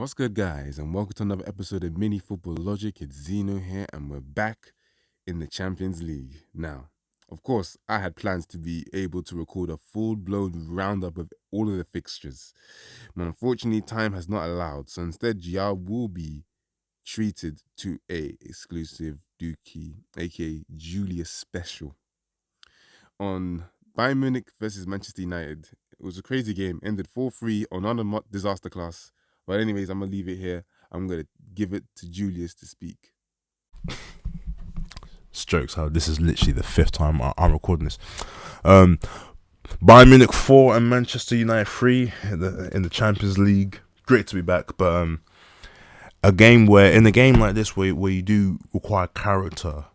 What's good, guys, and welcome to another episode of Mini Football Logic. It's Zeno here, and we're back in the Champions League. Now, of course, I had plans to be able to record a full blown roundup of all of the fixtures, but unfortunately, time has not allowed. So instead, y'all will be treated to a exclusive Dookie, aka Julius special on Bayern Munich versus Manchester United. It was a crazy game. Ended 4-3 on another disaster class. But anyways, I'm gonna leave it here. I'm gonna give it to Julius to speak. Strokes how this is literally the fifth time I'm recording this. Bayern Munich 4 and Manchester United 3 in the Champions League. Great to be back, but a game where in a game like this where you do require character,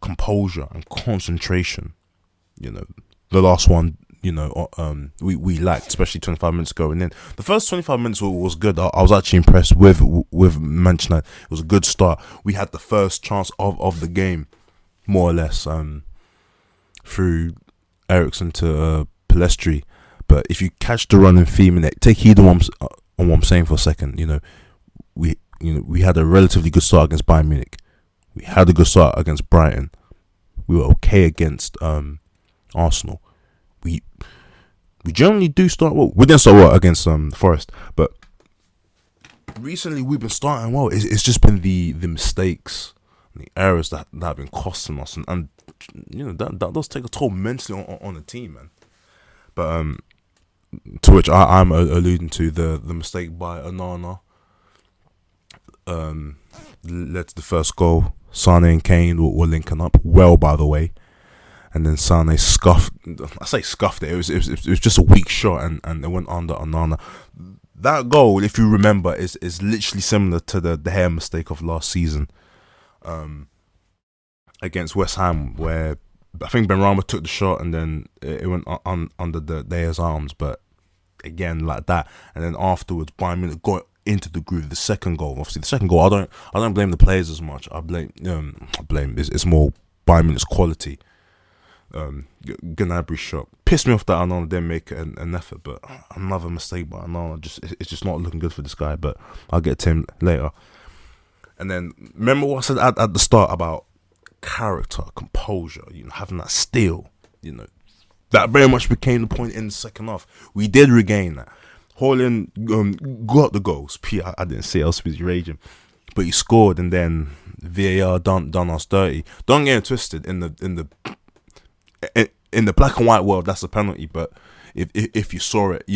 composure, and concentration. You know, the last one, we lacked, especially 25 minutes ago. And then the first 25 minutes was good. I was actually impressed with Manchester United. It was a good start. We had the first chance of the game, more or less, through Ericsson to Palestri. But if you catch the running theme and take heed on what I'm saying for a second, we had a relatively good start against Bayern Munich. We had a good start against Brighton. We were okay against Arsenal. We generally do start well. We didn't start well against Forest, but recently we've been starting well. It's just been the mistakes, and the errors that have been costing us, and that does take a toll mentally on the team, man. But to which I'm alluding to the mistake by Onana led to the first goal. Sane and Kane were linking up well, by the way. And then Sane scuffed it. It was just a weak shot, and it went under Onana. That goal, if you remember, is literally similar to the hair mistake of last season, against West Ham, where I think Benrahma took the shot and then it went under the Dea's arms. But again, like that, and then afterwards, Bayern Munich got into the groove. The second goal, obviously, I don't blame the players as much. I blame it's more Bayern Munich's quality. Gnabry shot pissed me off that Onana didn't make an effort, but another mistake by Onana. It's just not looking good for this guy. But I'll get to him later. And then remember what I said at the start about character, composure, having that steel. That very much became the point in the second half. We did regain that. Haaland got the goals. I didn't see. I was busy raging, but he scored, and then VAR done us dirty. Don't get it twisted. In the black and white world, that's a penalty. But if you saw it,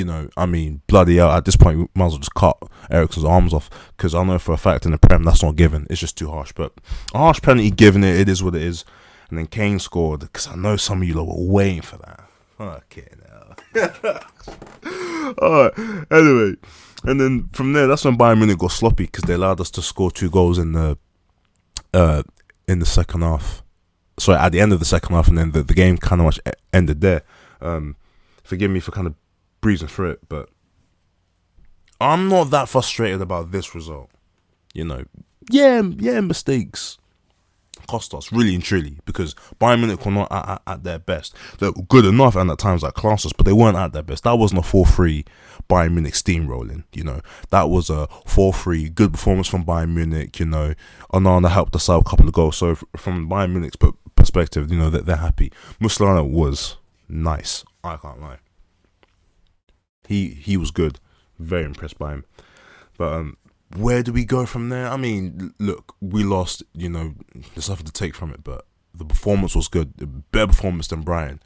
bloody hell. At this point, we might as well just cut Ericsson's arms off, because I know for a fact in the Prem that's not given. It's just too harsh. But a harsh penalty given, it is what it is. And then Kane scored, because I know some of you lot were waiting for that. Okay, now. Alright, anyway. And then from there, that's when Bayern Munich got sloppy, because they allowed us to score 2 goals in the second half. Sorry, at the end of the second half, and then the game kind of much ended there. Forgive me for kind of breezing through it, but I'm not that frustrated about this result. Mistakes cost us, really and truly, because Bayern Munich were not at their best. They were good enough and at times like class us, but they weren't at their best. That wasn't a 4-3 Bayern Munich steamrolling, That was a 4-3 good performance from Bayern Munich, Onana helped us out a couple of goals, so from Bayern Munich's perspective, that they're happy. Musiala was nice, I can't lie. He was good, very impressed by him. But where do we go from there? I mean, look, we lost, there's nothing to take from it, but the performance was good. A better performance than Brighton.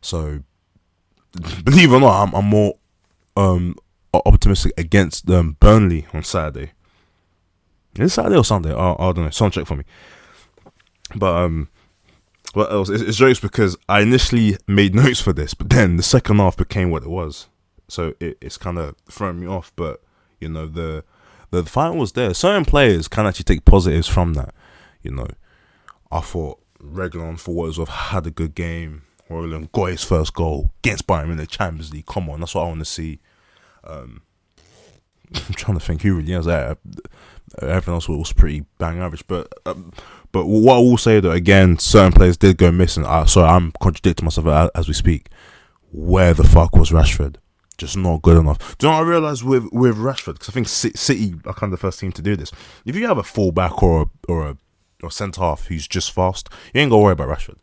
So, believe it or not, I'm more optimistic against Burnley on Saturday. Is it Saturday or Sunday? I don't know. Someone check for me. But, what else? It's jokes because I initially made notes for this, but then the second half became what it was. So, it's kind of throwing me off, but, the final was there. Certain players can actually take positives from that. I thought Reguilon, for what it was worth, had a good game. Reguilon got his first goal against Bayern in the Champions League. Come on, that's what I want to see. I'm trying to think who really is that. Everything else was pretty bang average. But what I will say, though, again, certain players did go missing. Sorry, I'm contradicting myself as we speak. Where the fuck was Rashford? Just not good enough. Do you know what I realised with Rashford? Because I think City are kind of the first team to do this. If you have a fullback or a centre half who's just fast, you ain't got to worry about Rashford.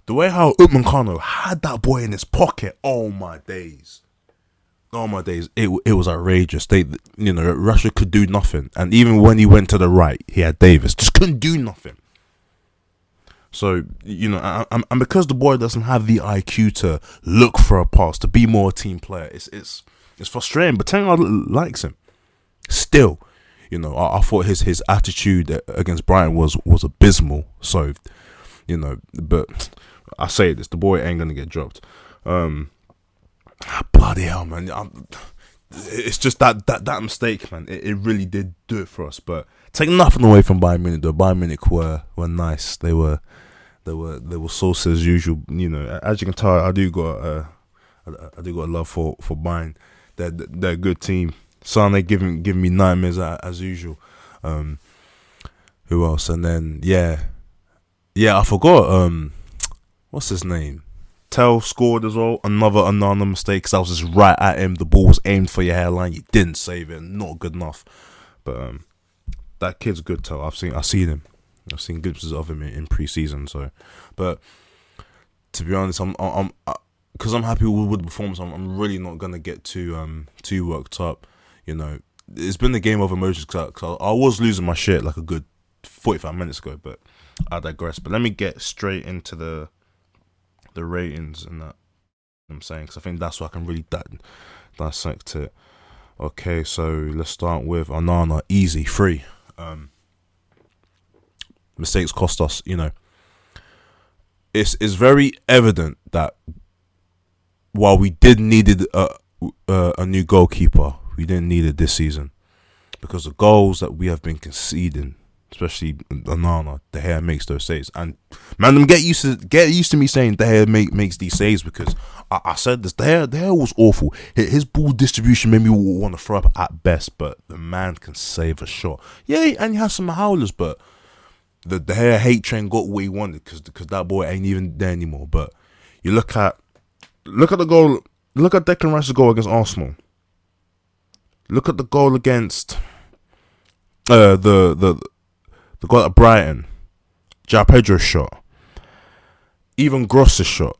The way how Upamecano had that boy in his pocket, oh my days, it was outrageous. Rashford could do nothing, and even when he went to the right, he had Davis, just couldn't do nothing. So, and because the boy doesn't have the IQ to look for a pass, to be more a team player, it's frustrating. But Ten Hag likes him. Still, I thought his attitude against Brighton was abysmal. So, but I say this, the boy ain't gonna get dropped. Bloody hell, man. It's just that mistake, man. It really did do it for us. But take nothing away from Bayern Munich, though. Bayern Munich were nice. They were saucy as usual. As you can tell, I do got a love for Bayern. They're a good team. Sane giving me nightmares as usual. Who else? And then I forgot. What's his name? Tell scored as well. Another Onana mistake, because that was just right at him. The ball was aimed for your hairline. You didn't save it. Not good enough. But that kid's good. Tell I've seen him. I've seen glimpses of him in pre-season. So, but to be honest, I'm because I'm happy with the performance. I'm really not gonna get too worked up. It's been a game of emotions because I was losing my shit like a good 45 minutes ago. But I digress. But let me get straight into the ratings and that. I'm saying, because I think that's what I can really dissect it. Okay, so let's start with Onana. Easy, 3. Mistakes cost us. It's very evident that while we needed a new goalkeeper, we didn't need it this season, because the goals that we have been conceding, especially Onana, De Gea makes those saves. And man, get used to me saying De Gea makes these saves, because I said this. De Gea was awful. His ball distribution made me want to throw up at best, but the man can save a shot. Yeah, and he has some howlers, but the De Gea hate train got what he wanted, because that boy ain't even there anymore. But you look at the goal. Look at Declan Rice's goal against Arsenal. Look at the goal against the goal at Brighton. João Pedro's shot. Even Gross's shot.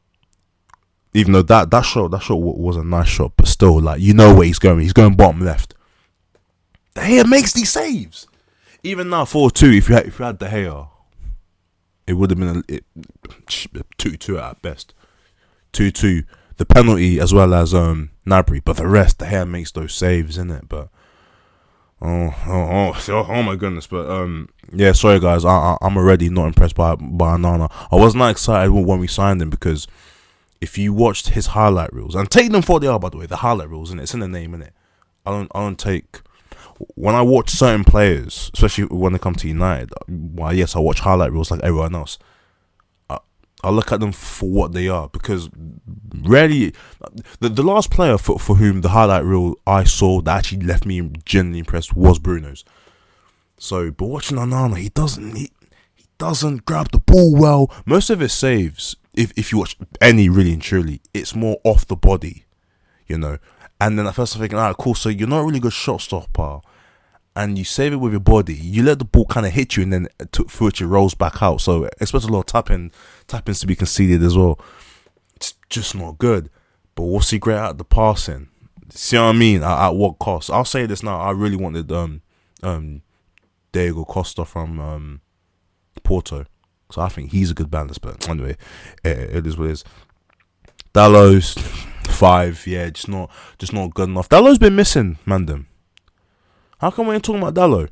Even though that shot was a nice shot, but still, where he's going. He's going bottom left. De Gea makes these saves. Even now, 4-2, if you had De Gea, it would have been 2-2 at best. 2-2. The penalty as well as Gnabry, but the rest, De Gea makes those saves, innit? But oh my goodness! But sorry guys, I'm already not impressed by Onana. I was not excited when we signed him, because if you watched his highlight reels, and take them for what they are, by the way, the highlight reels, and it's in the name, innit? I don't take. When I watch certain players, especially when they come to United, yes, I watch highlight reels like everyone else. I look at them for what they are, because rarely, the last player for whom the highlight reel I saw that actually left me genuinely impressed was Bruno's. So, but watching Onana, he doesn't grab the ball well. Most of his saves, if you watch any really and truly, it's more off the body, And then at first I'm thinking, alright, cool. So you're not a really good shot stopper, and you save it with your body. You let the ball kind of hit you, and then through it rolls back out. So expect a lot of tappings to be conceded as well. It's just not good. But what's he great at? The passing. See what I mean? At what cost? I'll say this now. I really wanted Diego Costa from Porto, so I think he's a good balance. But anyway, it is what it is. Dallow's 5. Yeah, just not good enough. Dallow's been missing, Mandem. How come we ain't talking about Dallow?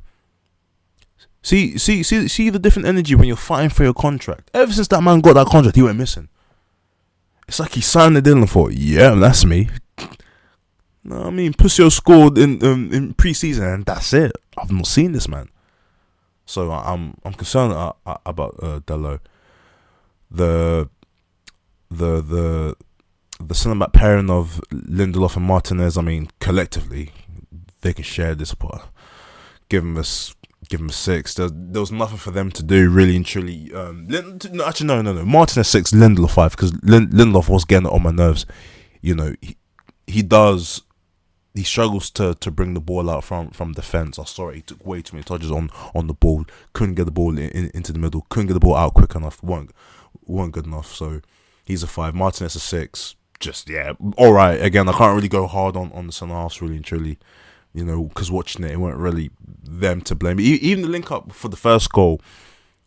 See the different energy when you're fighting for your contract. Ever since that man got that contract, he went missing. It's like he signed it in and thought, yeah, that's me. No, I mean, Pussy scored in pre-season, and that's it. I've not seen this man, so I'm concerned about Dallow. The centre back pairing of Lindelof and Martinez. I mean, collectively, they can share this, but give him a 6. There was nothing for them to do, really and truly. No. Martinez 6, Lindelof 5, because Lindelof was getting on my nerves. he struggles to bring the ball out from defense. I saw it. He took way too many touches on the ball. Couldn't get the ball into the middle. Couldn't get the ball out quick enough. weren't good enough. So he's a 5. Martinez a 6. Just all right. Again, I can't really go hard on the centre halves really and truly. Because watching it weren't really them to blame. Even the link up for the first goal,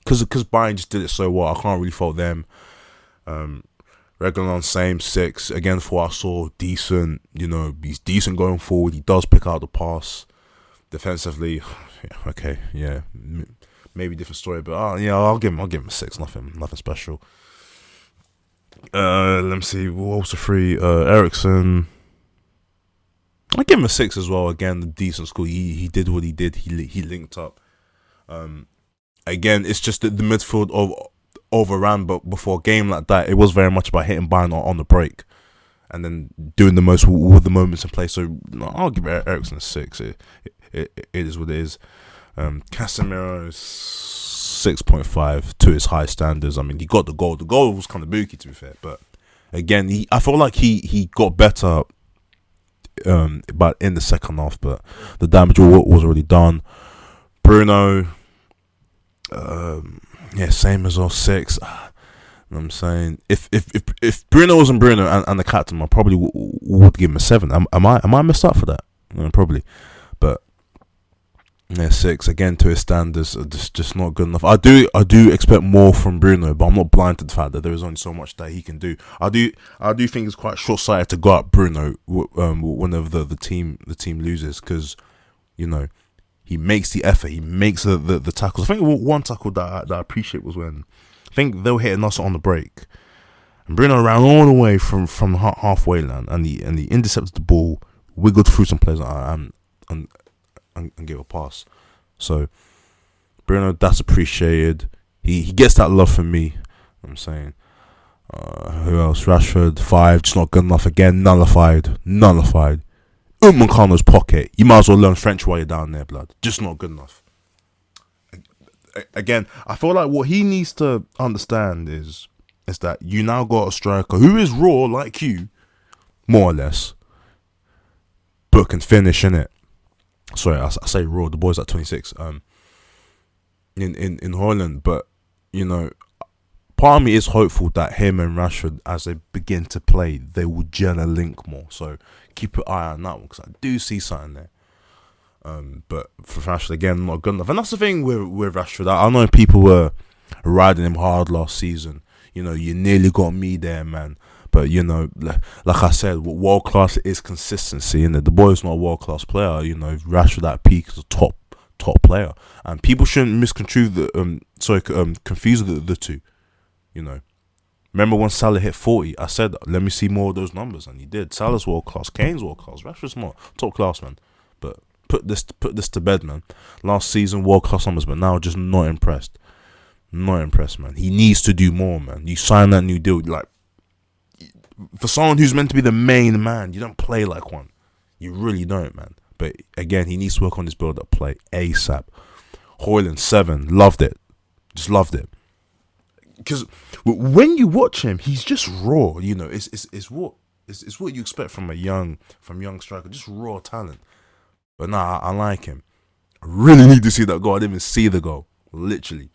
because Bayern just did it so well. I can't really fault them. Reguilón, same 6. Again, for what I saw, decent. He's decent going forward. He does pick out the pass. Defensively, maybe different story, but I'll give him a 6. Nothing special. Let me see. What was the 3? Ericsson. I give him a 6 as well. Again, the decent score. He did what he did. He linked up. Again, it's just the midfield overran, but before a game like that, it was very much about hitting Bayern on the break and then doing the most with the moments in play. So I'll give Ericsson a 6. It is what it is. Casemiro is 6.5 to his high standards. I mean, he got the goal. The goal was kind of booky, to be fair, but again, I feel like he got better but in the second half, but the damage was already done. Bruno, same as all 6. I'm saying if Bruno wasn't Bruno and the captain, I probably would give him a 7. Am I messed up for that? Probably, but 6 again to his standards, just not good enough. I do expect more from Bruno, but I'm not blind to the fact that there is only so much that he can do. I do think it's quite short sighted to go at Bruno whenever the team loses, because he makes the effort, he makes the tackles. I think one tackle that I appreciate was when I think they were hitting us on the break, and Bruno ran all the way from halfway line, and he intercepted the ball, wiggled through some players, and give a pass. So Bruno, that's appreciated. He gets that love from me. I'm saying. Who else? Rashford, 5, just not good enough. Again, nullified. Upamecano's pocket. You might as well learn French while you're down there, blood. Just not good enough. Again, I feel like what he needs to understand is that you now got a striker who is raw like you, more or less, but can finish in it. Sorry, I say raw. The boy's at 26. In Holland, but part of me is hopeful that him and Rashford, as they begin to play, they will gel a link more. So keep your eye on that one, because I do see something there. But for Rashford, again, not good enough. And that's the thing with Rashford. I know people were riding him hard last season. You nearly got me there, man. But, like I said, world class is consistency. And the boy's not a world class player. Rashford at peak is a top player. And people shouldn't misconstrue confuse the two. Remember when Salah hit 40? I said, let me see more of those numbers. And he did. Salah's world class. Kane's world class. Rashford's not top class, man. But put this to bed, man. Last season, world class numbers, but now just not impressed. Not impressed, man. He needs to do more, man. You sign that new deal, like, for someone who's meant to be the main man, you don't play like one. You really don't, man. But again, he needs to work on his build-up play ASAP. Højlund, 7, loved it. Just loved it. Because when you watch him, he's just raw. It's what you expect from young striker, just raw talent. But nah, I like him. I really need to see that goal. I didn't even see the goal, literally.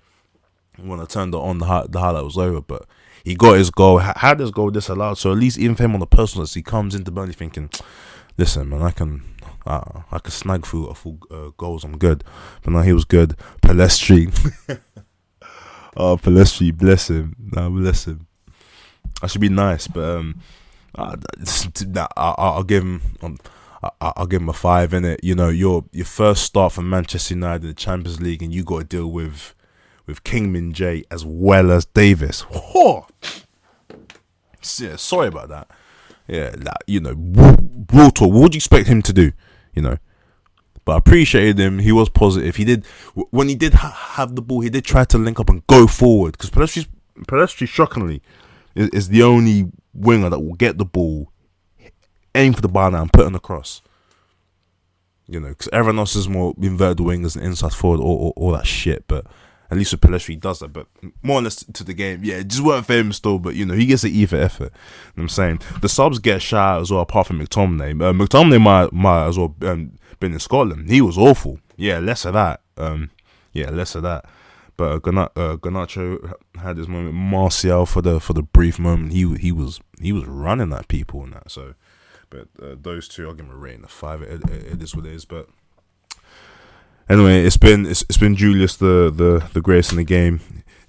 When I turned it on, the highlight was over. But he got his goal, had his goal disallowed. So at least even for him on the personal list, he comes into Burnley thinking, listen, man, I can snag through a full goals. I'm good. But no, he was good. Palestri. Oh, Palestri, bless him. Nah, bless him. I should be nice, but I'll give him. I'll give him a 5 in it. Your first start for Manchester United in the Champions League, and you got to deal with Kingmin J as well as Davis. Oh! Yeah, sorry about that. Yeah, real talk. What would you expect him to do? But I appreciated him. He was positive. He did, when he did have the ball, he did try to link up and go forward, because Palestri, shockingly, is the only winger that will get the ball, aim for the bar now and put it across. Because everyone else is more inverted wingers and inside forward, all that shit. But At least with Pelestri, he does that, but more or less to the game. Yeah, it just weren't famous though, but he gets an E for effort. You know what I'm saying? The subs get shot out as well, apart from McTominay. McTominay might as well been in Scotland. He was awful. Yeah, less of that. Less of that. But Garnacho had his moment. Martial for the brief moment, he was running at people and that. So, but those two, I'll give him a rating of 5. It is what it is. But anyway, it's been Julius, the greatest in the game.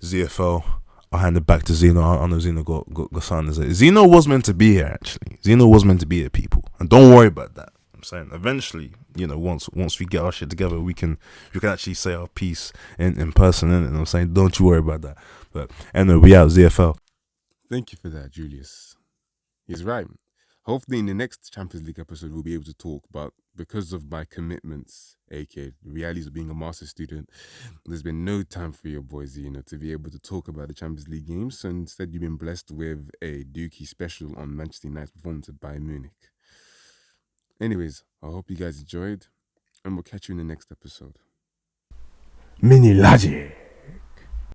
ZFL. I'll hand it back to Zeno. I know Zeno got something to say. Zeno was meant to be here, actually. Zeno was meant to be here, people. And don't worry about that. I'm saying eventually, once we get our shit together, we can actually say our piece in person, innit? And I'm saying, don't you worry about that. But anyway, we out, ZFL. Thank you for that, Julius. He's right. Hopefully in the next Champions League episode we'll be able to talk, but because of my commitments, aka the realities of being a master's student, there's been no time for your boys, to be able to talk about the Champions League games. So instead you've been blessed with a Dookie special on Manchester United's performance at Bayern Munich. Anyways, I hope you guys enjoyed, and we'll catch you in the next episode. Mini Laje.